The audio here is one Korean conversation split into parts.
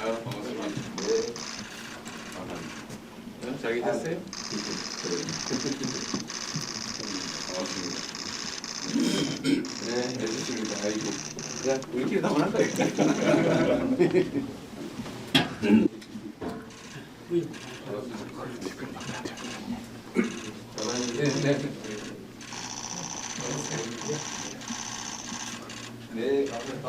반갑습니다. 네. 잘 계셨어요? 반갑습니다. 네, 해주십니다. 아이고. 그냥 우리끼리 다 만날 거예요. 네, 감사합니다.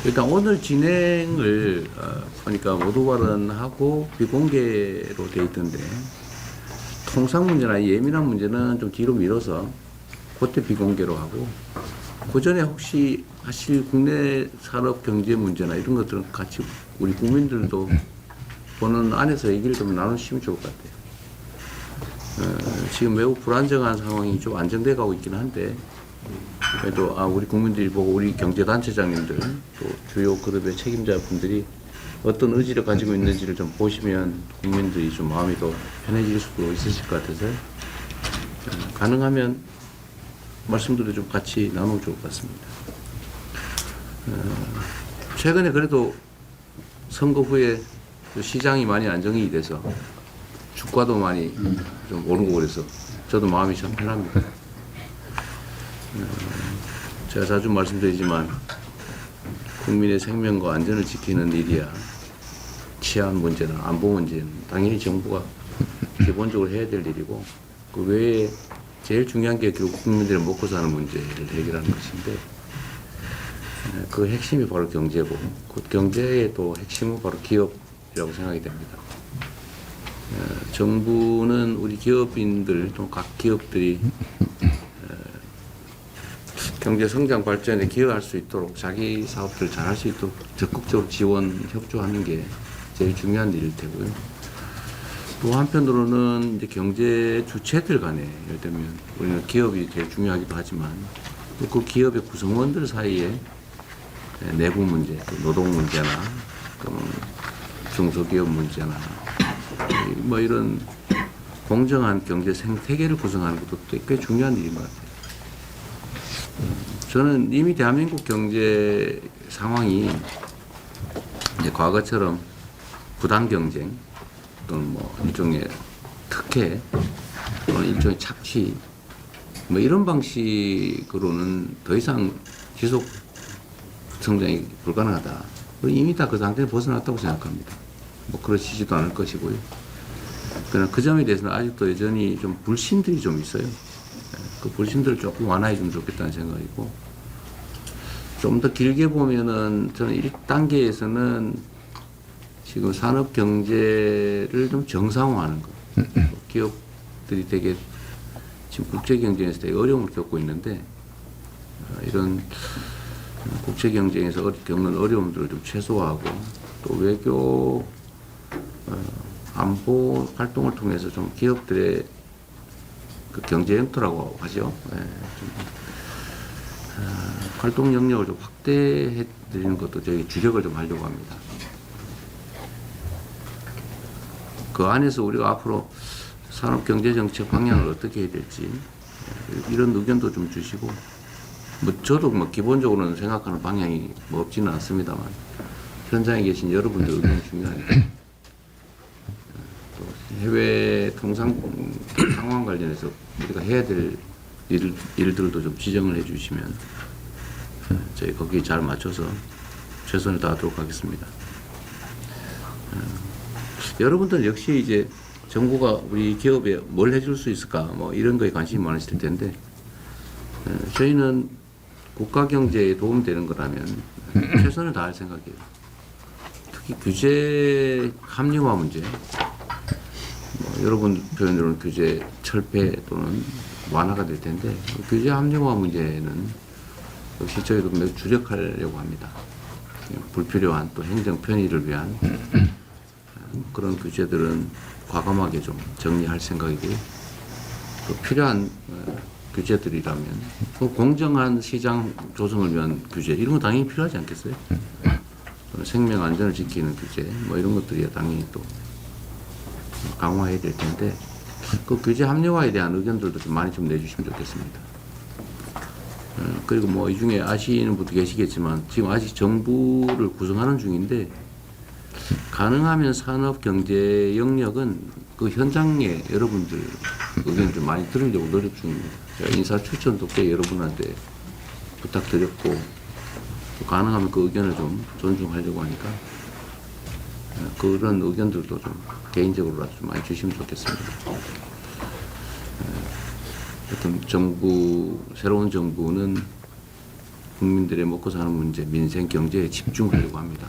일단 오늘 진행을 보니까 모두 발언하고 비공개로 돼 있던데 통상 문제나 예민한 문제는 좀 뒤로 미뤄서 그때 비공개로 하고 그 전에 혹시 하실 국내 산업 경제 문제나 이런 것들은 같이 우리 국민들도 보는 안에서 얘기를 좀 나누시면 좋을 것 같아요. 지금 매우 불안정한 상황이 좀 안정돼 가고 있긴 한데 그래도 우리 국민들이 보고 우리 경제단체장님들 또 주요 그룹의 책임자분들이 어떤 의지를 가지고 있는지를 좀 보시면 국민들이 좀 마음이 더 편해질 수도 있으실 것 같아서 가능하면 말씀들을 좀 같이 나누면 좋을 것 같습니다. 최근에 그래도 선거 후에 시장이 많이 안정이 돼서 주가도 많이 좀 오르고 그래서 저도 마음이 참 편합니다. 제가 자주 말씀드리지만 국민의 생명과 안전을 지키는 일이야 치안 문제나 안보 문제는 당연히 정부가 기본적으로 해야 될 일이고 그 외에 제일 중요한 게 결국 국민들의 먹고 사는 문제를 해결하는 것인데 그 핵심이 바로 경제고 그 경제의 또 핵심은 바로 기업이라고 생각이 됩니다. 정부는 우리 기업인들 또 각 기업들이 경제 성장 발전에 기여할 수 있도록 자기 사업들을 잘 할 수 있도록 적극적으로 지원, 협조하는 게 제일 중요한 일일 테고요. 또 한편으로는 이제 경제 주체들 간에 예를 들면 우리는 기업이 제일 중요하기도 하지만 또 그 기업의 구성원들 사이에 내부 문제, 또 노동 문제나 중소기업 문제나 뭐 이런 공정한 경제 생태계를 구성하는 것도 꽤 중요한 일인 것 같아요. 저는 이미 대한민국 경제 상황이 이제 과거처럼 부당 경쟁 또는 뭐 일종의 특혜 또는 일종의 착취 뭐 이런 방식으로는 더 이상 지속 성장이 불가능하다. 이미 다 그 상태에 벗어났다고 생각합니다. 뭐 그러시지도 않을 것이고요. 그러나 그 점에 대해서는 아직도 여전히 좀 불신들이 좀 있어요. 그 불신들을 조금 완화해주면 좋겠다는 생각이고 좀 더 길게 보면은 저는 1단계에서는 지금 산업 경제를 좀 정상화하는 거. 기업들이 되게 지금 국제 경쟁에서 되게 어려움을 겪고 있는데 이런 국제 경쟁에서 겪는 어려움들을 좀 최소화하고 또 외교 안보 활동을 통해서 좀 기업들의 그 경제 영토라고 하죠. 활동 영역을 좀 확대해 드리는 것도 저희 주력을 좀 하려고 합니다. 그 안에서 우리가 앞으로 산업 경제 정책 방향을 어떻게 해야 될지 이런 의견도 좀 주시고 뭐 저도 뭐 기본적으로는 생각하는 방향이 뭐 없지는 않습니다만 현장에 계신 여러분들 의견이 중요하니까 또 해외 통상 상황 관련해서 우리가 해야 될 일들도 좀 지정을 해주시면 저희 거기에 잘 맞춰서 최선을 다하도록 하겠습니다. 여러분들 역시 이제 정부가 우리 기업에 뭘 해줄 수 있을까 뭐 이런 거에 관심이 많으실 텐데 저희는 국가 경제에 도움되는 거라면 최선을 다할 생각이에요. 특히 규제 합리화 문제, 뭐 여러분 표현으로는 규제 철폐 또는 완화가 될 텐데 규제 합리화 문제는 역시 저희도 매우 주력하려고 합니다. 불필요한 또 행정 편의를 위한 그런 규제들은 과감하게 좀 정리할 생각이고요. 또 필요한 규제들이라면 또 공정한 시장 조성을 위한 규제 이런 거 당연히 필요하지 않겠어요? 생명 안전을 지키는 규제 뭐 이런 것들이 당연히 또 강화해야 될 텐데 그 규제 합리화에 대한 의견들도 좀 많이 좀 내주시면 좋겠습니다. 그리고 뭐 이 중에 아시는 분도 계시겠지만 지금 아직 정부를 구성하는 중인데 가능하면 산업 경제 영역은 그 현장에 여러분들 의견 좀 많이 들으려고 노력 중입니다. 제가 인사 추천도 꽤 여러분한테 부탁드렸고 또 가능하면 그 의견을 좀 존중하려고 하니까 그런 의견들도 좀 개인적으로라도 좀 많이 주시면 좋겠습니다. 하여튼 새로운 정부는 국민들의 먹고 사는 문제, 민생 경제에 집중하려고 합니다.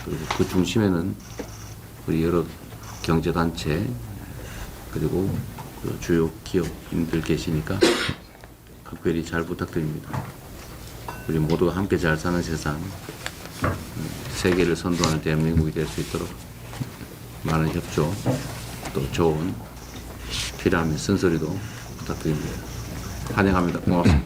그리고 그 중심에는 우리 여러 경제단체 그리고 그 주요 기업인들 계시니까 각별히 잘 부탁드립니다. 우리 모두가 함께 잘 사는 세상, 세계를 선도하는 대한민국이 될 수 있도록 많은 협조, 또 좋은 필요하면 쓴소리도 부탁드립니다. 환영합니다. 고맙습니다.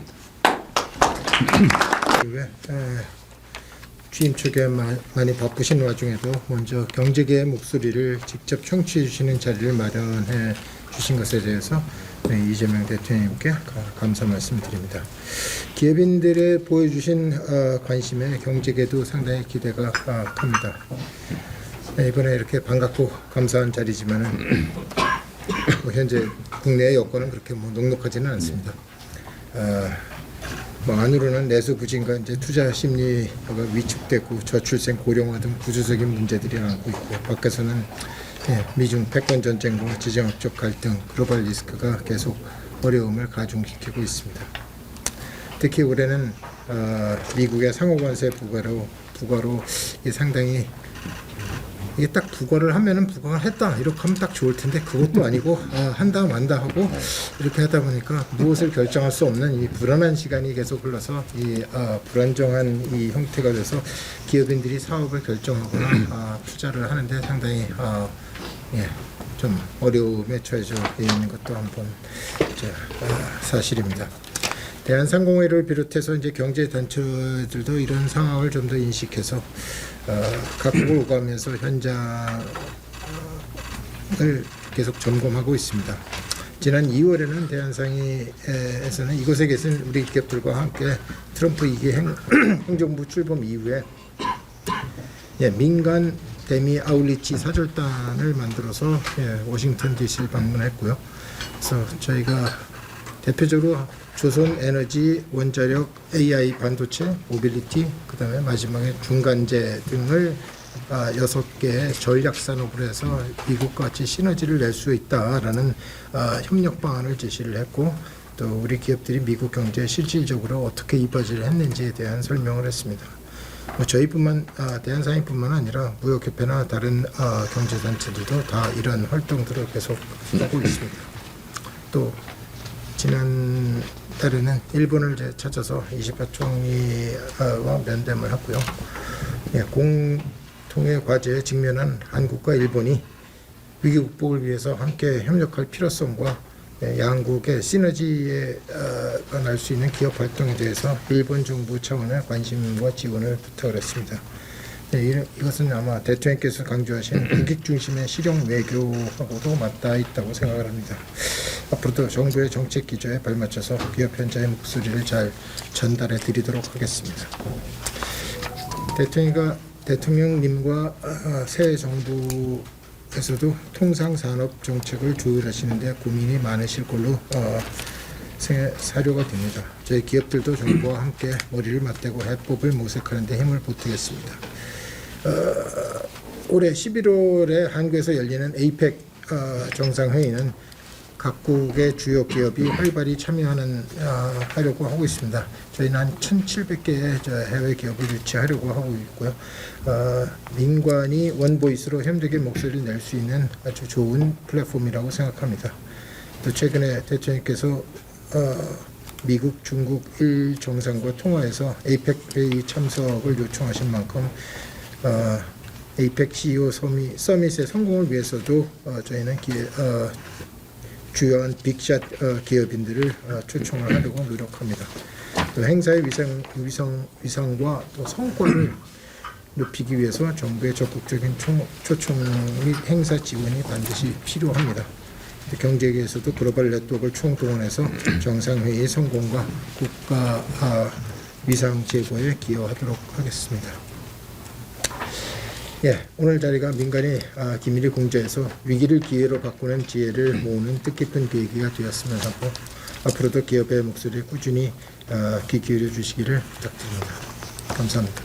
취임 초기에 많이 바쁘신 와중에도 먼저 경제계의 목소리를 직접 청취해 주시는 자리를 마련해 주신 것에 대해서 이재명 대통령님께 감사 말씀드립니다. 기업인들의 보여주신 관심에 경제계도 상당히 기대가 큽니다. 이번에 이렇게 반갑고 감사한 자리지만은 현재 국내의 여건은 그렇게 녹록하지는 않습니다. 안으로는 내수 부진과 이제 투자 심리가 위축되고 저출생 고령화 등 구조적인 문제들이 남고 있고 밖에서는 미중 패권 전쟁과 지정학적 갈등, 글로벌 리스크가 계속 어려움을 가중시키고 있습니다. 특히 올해는 미국의 상호관세 부과로 상당히 이게 딱 부과를 하면은 부과를 했다 이렇게 하면 딱 좋을 텐데 그것도 아니고 한다 만다 하고 이렇게 하다 보니까 무엇을 결정할 수 없는 이 불안한 시간이 계속 흘러서 이 불안정한 이 형태가 돼서 기업인들이 사업을 결정하거나 투자를 하는데 상당히 좀 어려움에 처해져 있는 것도 한번 사실입니다. 대한상공회를 비롯해서 이제 경제 단체들도 이런 상황을 좀 더 인식해서 각국을 오가면서 현장을 계속 점검하고 있습니다. 지난 2월에는 대한상의에서는 이곳에 계신 우리 기업들과 함께 트럼프 2기 행정부 출범 이후에 민간 대미 아울리치 사절단을 만들어서 워싱턴 DC를 방문했고요. 그래서 저희가 대표적으로 조선에너지, 원자력, AI 반도체, 모빌리티, 그다음에 마지막에 중간재 등을 6개의 전략 산업으로 해서 미국과 같이 시너지를 낼 수 있다라는 협력 방안을 제시를 했고 또 우리 기업들이 미국 경제에 실질적으로 어떻게 이바지를 했는지에 대한 설명을 했습니다. 저희뿐만 대한상의뿐만 아니라 무역협회나 다른 경제단체들도 다 이런 활동들을 계속 하고 있습니다. 또 지난 달에는 일본을 찾아서 이시바 총리와 면담을 했고요. 공통의 과제에 직면한 한국과 일본이 위기 극복을 위해서 함께 협력할 필요성과 양국의 시너지가 날 수 있는 기업 활동에 대해서 일본 정부 차원의 관심과 지원을 부탁을 했습니다. 이것은 아마 대통령께서 강조하신 국익 중심의 실용 외교하고도 맞닿아 있다고 생각을 합니다. 앞으로도 정부의 정책 기조에 발맞춰서 기업 현장의 목소리를 잘 전달해 드리도록 하겠습니다. 대통령님과 새 정부에서도 통상산업 정책을 조율하시는데 고민이 많으실 걸로 사료가 됩니다. 저희 기업들도 정부와 함께 머리를 맞대고 해법을 모색하는 데 힘을 보태겠습니다. 올해 11월에 한국에서 열리는 APEC 정상회의는 각국의 주요 기업이 활발히 하려고 하고 있습니다. 저희는 한 1,700개의 해외 기업을 유치하려고 하고 있고요. 민관이 원보이스로 협력의 목소리를 낼 수 있는 아주 좋은 플랫폼이라고 생각합니다. 또 최근에 대통령께서 미국, 중국, 일 정상과 통화해서 APEC 회의 참석을 요청하신 만큼 APEC CEO 서밋의 성공을 위해서도 저희는 주요한 빅샷 기업인들을 초청을 하려고 노력합니다. 또 행사의 위상과 또 성과를 높이기 위해서 정부의 적극적인 초청 및 행사 지원이 반드시 필요합니다. 경제계에서도 글로벌 네트워크를 총동원해서 정상회의 성공과 국가 위상 제고에 기여하도록 하겠습니다. 예, 오늘 자리가 민간이 기밀을 공개해서 위기를 기회로 바꾸는 지혜를 모으는 뜻깊은 계기가 되었으면 하고 앞으로도 기업의 목소리에 꾸준히 귀 기울여 주시기를 부탁드립니다. 감사합니다.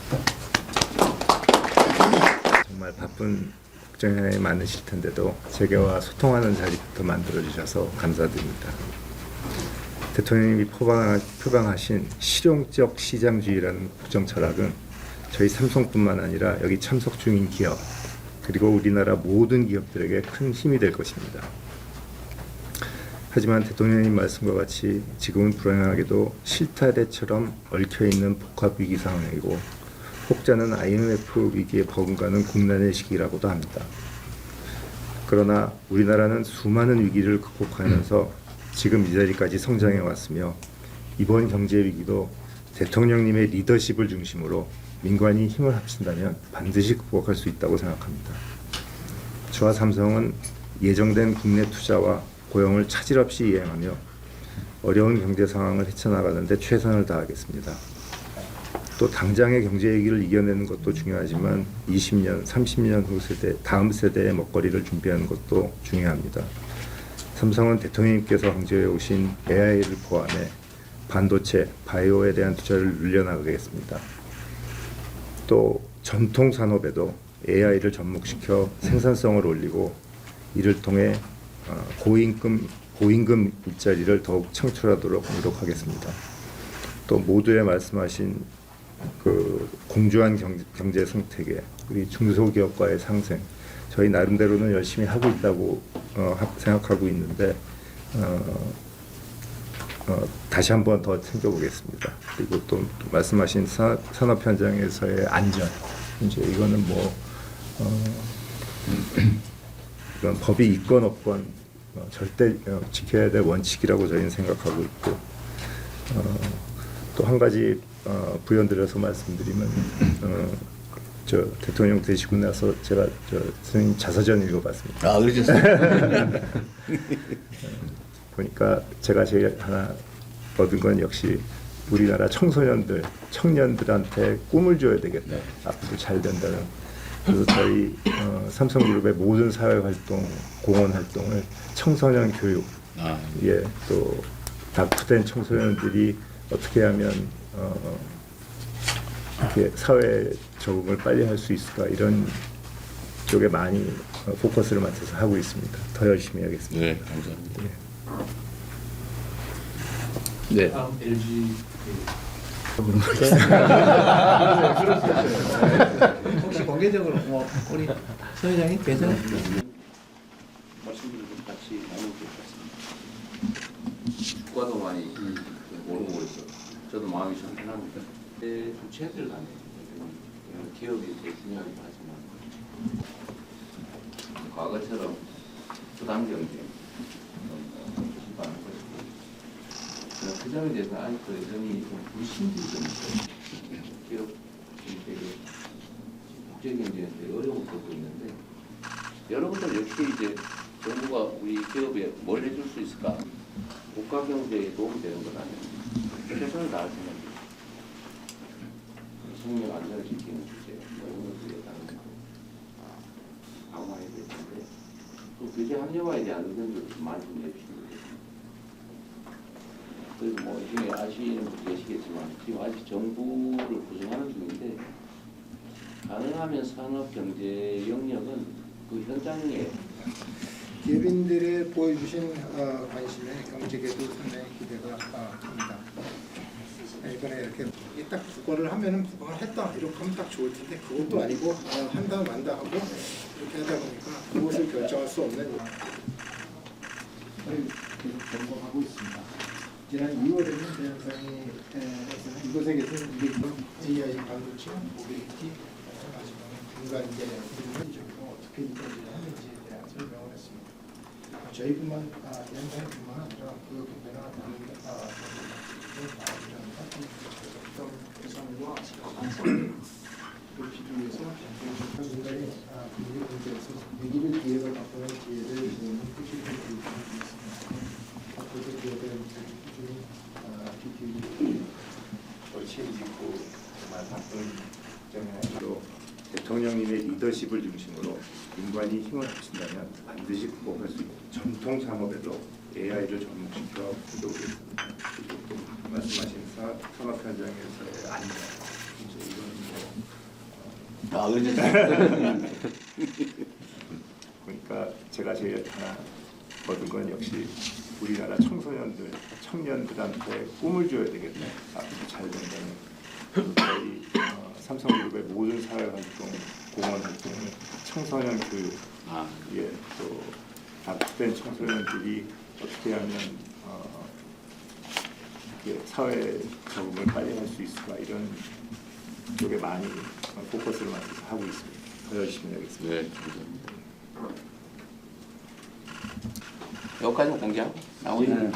정말 바쁜 국정에 많으실 텐데도 재계와 소통하는 자리부터 만들어 주셔서 감사드립니다. 대통령님이 표방하신 실용적 시장주의라는 국정 철학은 저희 삼성뿐만 아니라 여기 참석 중인 기업 그리고 우리나라 모든 기업들에게 큰 힘이 될 것입니다. 하지만 대통령님 말씀과 같이 지금은 불행하게도 실타래처럼 얽혀있는 복합위기 상황이고 혹자는 IMF 위기에 버금가는 국난의 시기라고도 합니다. 그러나 우리나라는 수많은 위기를 극복하면서 지금 이 자리까지 성장해 왔으며 이번 경제 위기도 대통령님의 리더십을 중심으로 민관이 힘을 합친다면 반드시 극복할 수 있다고 생각합니다. 저와 삼성은 예정된 국내 투자와 고용을 차질 없이 이행하며 어려운 경제 상황을 헤쳐나가는 데 최선을 다하겠습니다. 또 당장의 경제 위기를 이겨내는 것도 중요하지만 20년, 30년 후 세대, 다음 세대의 먹거리를 준비하는 것도 중요합니다. 삼성은 대통령님께서 강조해 오신 AI를 포함해 반도체, 바이오에 대한 투자를 늘려나가겠습니다. 또 전통 산업에도 AI를 접목시켜 생산성을 올리고 이를 통해 고임금 일자리를 더욱 창출하도록 노력하겠습니다. 또 모두에 말씀하신 그 공정한 경제 생태계, 우리 중소기업과의 상생, 저희 나름대로는 열심히 하고 있다고 생각하고 있는데 다시 한번 더 챙겨보겠습니다. 그리고 또 말씀하신 산업 현장에서의 안전, 이제 이거는 이건 법이 있건 없건 절대 지켜야 될 원칙이라고 저희는 생각하고 있고 또 한 가지 부연드려서 말씀드리면 저 대통령 되시고 나서 제가 선생님 자서전 읽어봤습니다. 아, 그러셨어요? 보니까 제가 제일 하나 얻은 건 역시 우리나라 청년들한테 꿈을 줘야 되겠다. 네. 앞으로 잘 된다는. 그래서 저희 삼성그룹의 모든 사회활동, 공헌활동을 청소년 교육, 예, 또 낙후된 청소년들이 어떻게 하면 이렇게 사회 적응을 빨리 할 수 있을까 이런 쪽에 많이 포커스를 맞춰서 하고 있습니다. 더 열심히 하겠습니다. 네, 감사합니다. 네. 네. 다음 LG 혹시 공개적으로 우리 서 회장님 괜찮아요? 말씀드린 같이 나누고 있습니다. 주가도 많이 오르고 있어. 저도 마음이 참 편합니다. 주체들 간에 기업이 제일 중요하긴 하지만 과거처럼 부당 경쟁 하는 것이고 그 점에 대해서 아직 여전히 좀 불신들이 좀 있어요. 기업 국제 경쟁에 되게 어려움을 겪고 있는데 여러분들 역시 이제 정부가 우리 기업에 뭘 해줄 수 있을까? 국가 경제에 도움이 되는 것 아니에요. 최선을 다할 생각입니다. 생명 안전을 지키는 주제, 이런 것들에 따른 강화해야 될 텐데 또 규제 합리화에 대한 의견들도 좀 많이 좀 내주시면 되겠습니다. 그리고 뭐 이 중에 아시는 분도 계시겠지만 지금 아직 정부를 구성하는 중인데 가능하면 산업 경제 영역은 그 현장에 기업인들의 보여주신 관심에 경제계도 상당히 기대가 합니다. 이번에 이렇게 딱 부과를 하면은 부과를 했다 이렇게 하면 딱 좋을 텐데 그것도 아니고 한다 만다 하고 이렇게 하다 보니까 그것을 결정할 수 없는 계속 점검하고 있습니다. 지난 2월에는 대한상의에서는 이곳에 계신 AI 반도체, 모빌리티, 마지막에 분간계 인문적으로 어떻게 이루어져야 하는지에 대한 설명을 했습니다. 저희뿐만 현장뿐만 아니라 그 분야가 다른 나오기를 합니다. 높이기 위해서 인간이 국내 경제에서 위기를 기회로 바꾸는 기회를 주는 핵심 교육을 하고 있습니다. 앞으로도 기업의 꾸준히 기술이 책임지고 정말 바쁜 정량으로 대통령님의 리더십을 중심으로 인간이 힘을 합친다면 반드시 극복할 수 있는 전통 산업에도 AI를 접목시켜 보도록겠습니다. 그리고 또 말씀하신 산업 현장에서의 안전, 이제 이건 뭐 그러니까 제가 제일 하나 얻은 건 역시 우리나라 청소년들, 청년들한테 꿈을 줘야 되겠네. 앞으로 잘 된다면 저희 삼성그룹의 모든 사회활동, 공헌 활동은 청소년 교육, 또 낙후된 청소년들이 어떻게 하면 이렇게 사회 적응을 빨리 할 수 있을까 이런 쪽에 많이 포커스를 맞춰서 하고 있습니다. 더 열심히 하겠습니다. 네, 감사합니다. 여기까지만 공개하고 나머지는